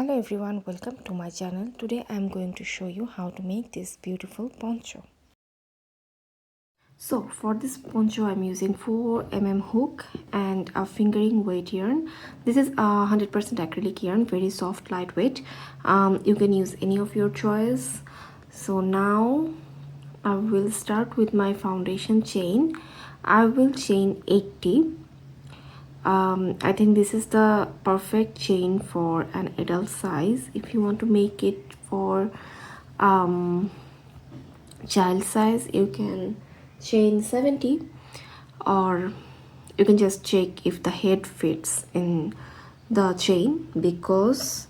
Hello everyone, welcome to my channel. Today I am going to show you how to make this beautiful poncho. So for this poncho I am using 4 mm hook and a fingering weight yarn. This is a 100% acrylic yarn, very soft, lightweight. You can use any of your choice. So now I will start with my foundation chain. I will chain 80. I think this is the perfect chain for an adult size. If you want to make it for child size, you can chain 70, or you can just check if the head fits in the chain, because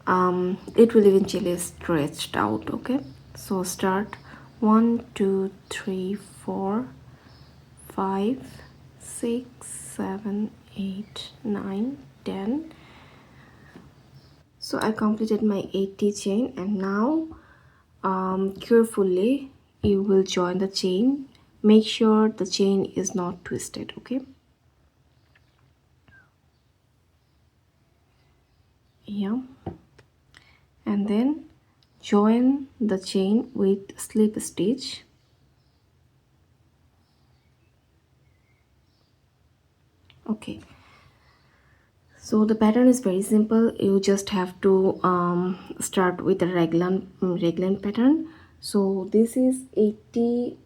it will eventually stretched out. Okay, so start 1 2 3 4 5 6 7 8 9 10. So I completed my 80 chain, and now carefully you will join the chain. Make sure the chain is not twisted. Okay, yeah, and then join the chain with slip stitch. Okay, so the pattern is very simple. You just have to start with a raglan pattern. So this is 80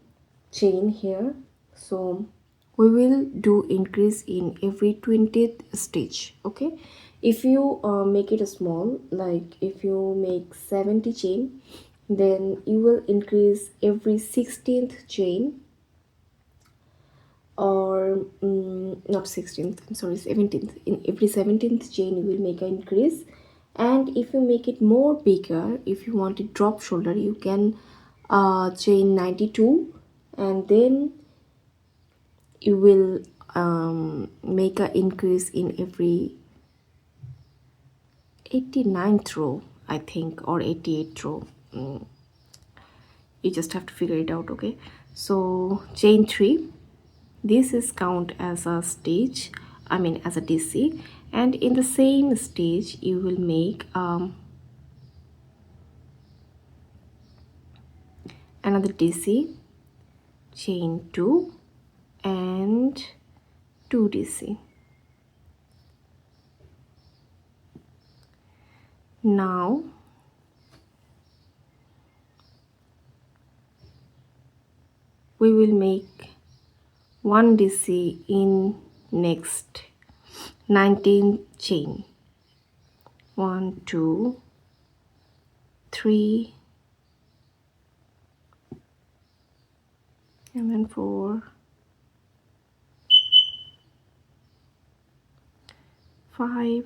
chain here, so we will do increase in every 20th stitch. Okay, if you make it a small, like if you make 70 chain, then you will increase every 16th chain, or not 16th, I'm sorry, 17th. In every 17th chain you will make an increase. And if you make it more bigger, if you want it drop shoulder, you can chain 92, and then you will make an increase in every 89th row, I think, or 88th row. You just have to figure it out. Okay, so chain 3, this is count as a stitch, I mean as a DC, and in the same stitch you will make another DC, chain 2 and 2 DC. Now we will make 1 DC in next 19 chain. 1 2 3 and then 4 5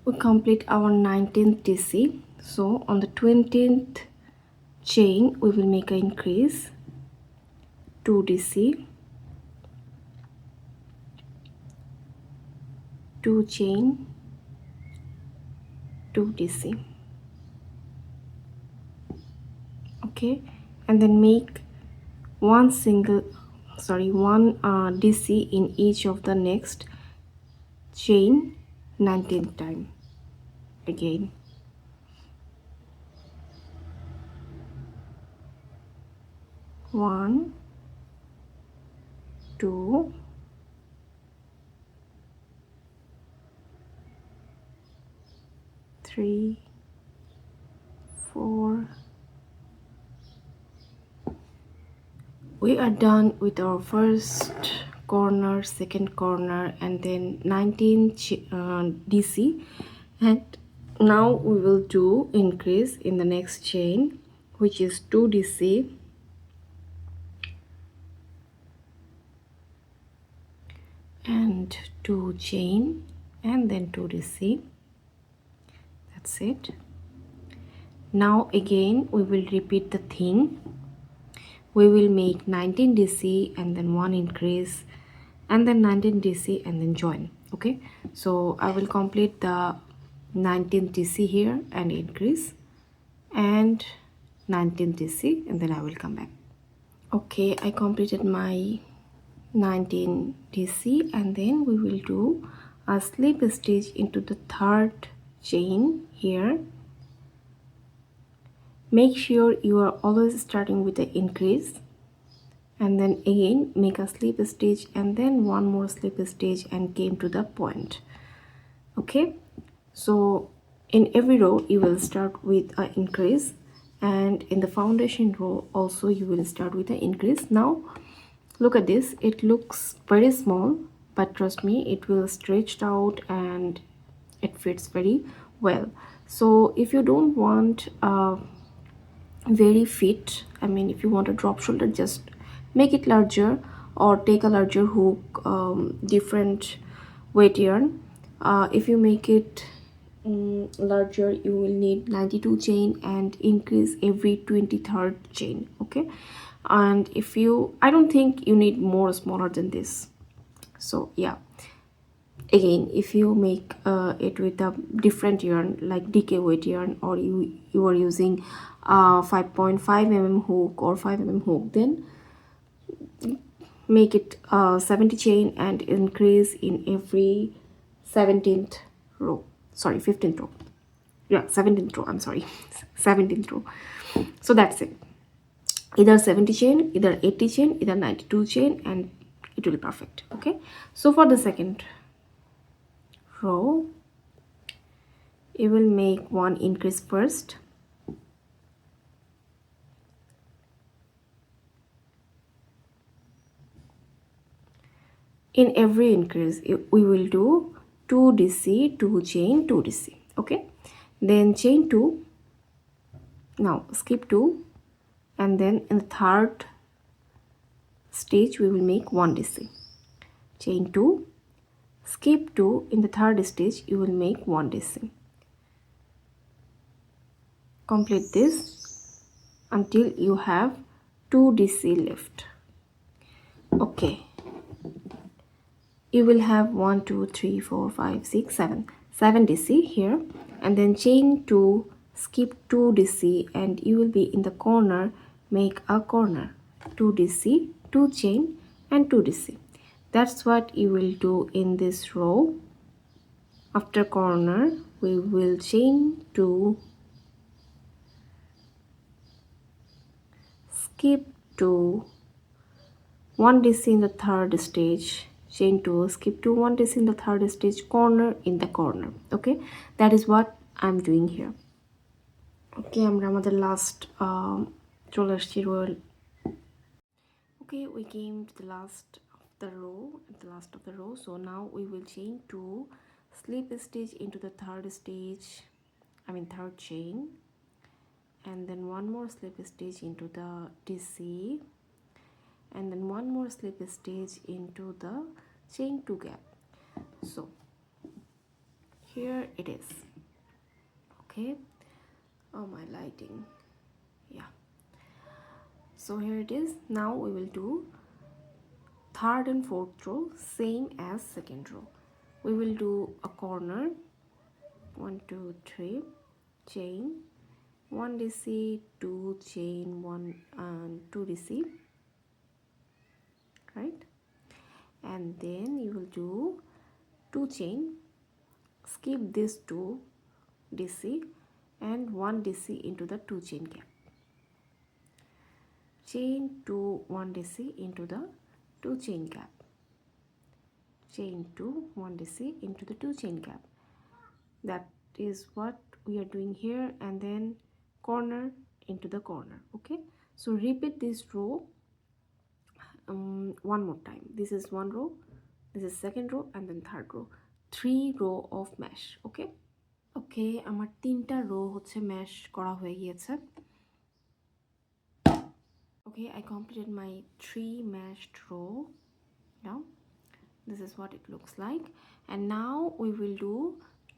we complete our 19th DC. So on the 20th chain we will make an increase, 2 DC, 2 chain, 2 DC. Okay, and then make one DC in each of the next chain 19th time. Again, one, two, three, 4. We are done with our first corner, second corner, and then 19 DC, and now we will do increase in the next chain, which is 2 DC, and 2 chain, and then 2 DC. That's it. Now again we will repeat the thing. We will make 19 DC and then 1 increase, and then 19 DC and then join. Okay, so I will complete the 19th DC here and increase, and 19th DC, and then I will come back. Okay, I completed my 19 DC, and then we will do a slip stitch into the third chain here. Make sure you are always starting with the increase, and then again make a slip stitch and then one more slip stitch and came to the point. Okay, so in every row you will start with an increase, and in the foundation row also you will start with an increase. Now look at this, it looks very small, but trust me, it will stretch out and it fits very well. So if you don't want very fit, I mean if you want a drop shoulder, just make it larger or take a larger hook, different weight yarn. If you make it larger, you will need 92 chain and increase every 23rd chain. Okay, and if you, I don't think you need more smaller than this. So yeah, again if you make it with a different yarn like DK weight yarn, or you are using 5.5 mm hook or 5 mm hook, then make it 70 chain and increase in every 17th row, sorry 15th row, yeah 17th row, I'm sorry 17th row. So that's it, either 70 chain, either 80 chain, either 92 chain, and it will be perfect. Okay, so for the second row you will make one increase first, in every increase we will do 2 DC, 2 chain, 2 DC. Okay, then chain 2, now skip 2, and then in the third stage we will make 1 DC, chain 2, skip 2, in the third stage you will make 1 DC. Complete this until you have 2 DC left. Okay, you will have 1 2 3 4 5 6 7 DC here, and then chain 2, skip 2 DC, and you will be in the corner, make a corner, 2 DC, 2 chain and 2 DC. That's what you will do in this row. After corner we will chain 2, skip 2, 1 DC in the third stage, chain 2, skip 2, 1 DC in the third stage, corner in the corner. Okay, that is what I'm doing here. Okay, আমরা আমাদের last চলে আসছি row. Okay, we came to the last of the row, so now we will chain 2, slip stitch into the third stage, I mean third chain, and then one more slip stitch into the DC, and then one more slip stitch into the chain 2 gap. So here it is. Okay, oh my lighting, yeah, so here it is. Now we will do third and fourth row same as second row. We will do a corner, 1 2 3 chain, 1 DC, 2 chain, 1 and 2 DC, right? And then you will do 2 chain, skip this 2 DC and 1 DC into the 2 chain gap, chain 2, 1 DC into the 2 chain gap, chain 2, 1 DC into the 2 chain gap. That is what we are doing here, and then corner into the corner. Okay, so repeat this row one more time. This is one row, this is second row, and then third row, 3 row of mesh. Okay, okay, আমার 3টা rho হচ্ছে mesh করা হয়ে গিয়েছে. Okay, I completed my 3 meshed row. Now this is what it looks like, and now we will do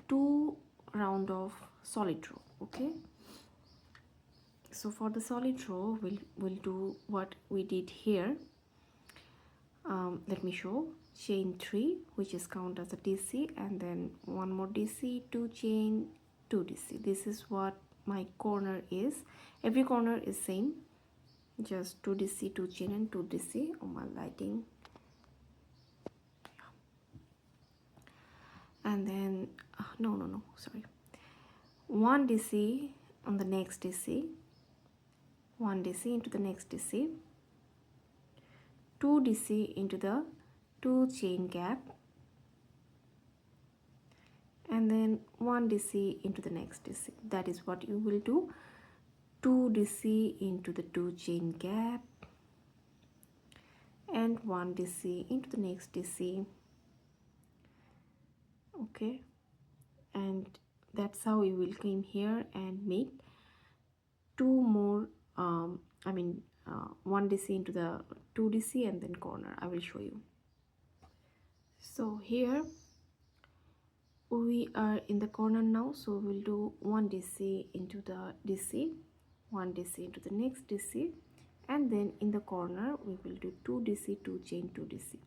2 round of solid row. Okay, so for the solid row we'll do what we did here. Let me show. Chain 3, which is count as a DC, and then one more DC, 2 chain, 2 DC. This is what my corner is. Every corner is same, just 2 DC, 2 chain and 2 DC. Oh, my lighting, no, sorry, 1 DC on the next DC, 1 DC into the next DC, 2 DC into the 2 chain gap, and then 1 DC into the next DC. That is what you will do. 2 DC into the 2 chain gap and 1 DC into the next DC. Okay, and that's how you will come here and make 2 more 1 DC into the 2 DC and then corner. I will show you. So here we are in the corner now, so we'll do 1 DC into the DC, 1 DC into the next DC, and then in the corner we will do 2 DC, 2 chain, 2 DC.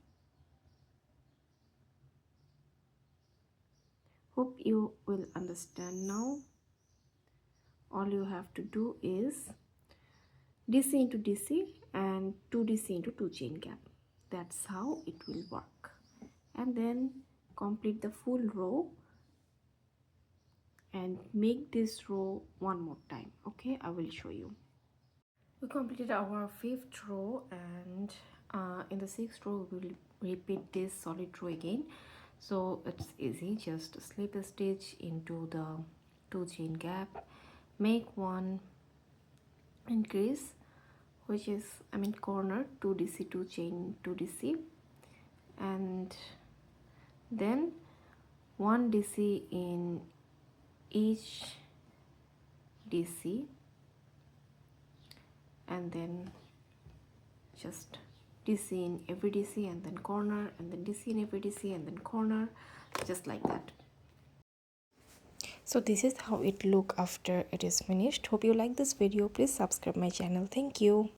Hope you will understand now. All you have to do is DC into DC and 2 DC into 2 chain gap. That's how it will work. And then complete the full row and make this row one more time. Okay, I will show you. We completed our 5th row, and in the 6th row we will repeat this solid row again. So it's easy, just slip a stitch into the 2 chain gap, make 1 increase, which is corner, 2 DC, 2 chain, 2 DC, and then 1 DC in each DC, and then just DC in every DC and then corner, and then DC in every DC and then corner, just like that. So this is how it look after it is finished. Hope you like this video. Please subscribe my channel. Thank you.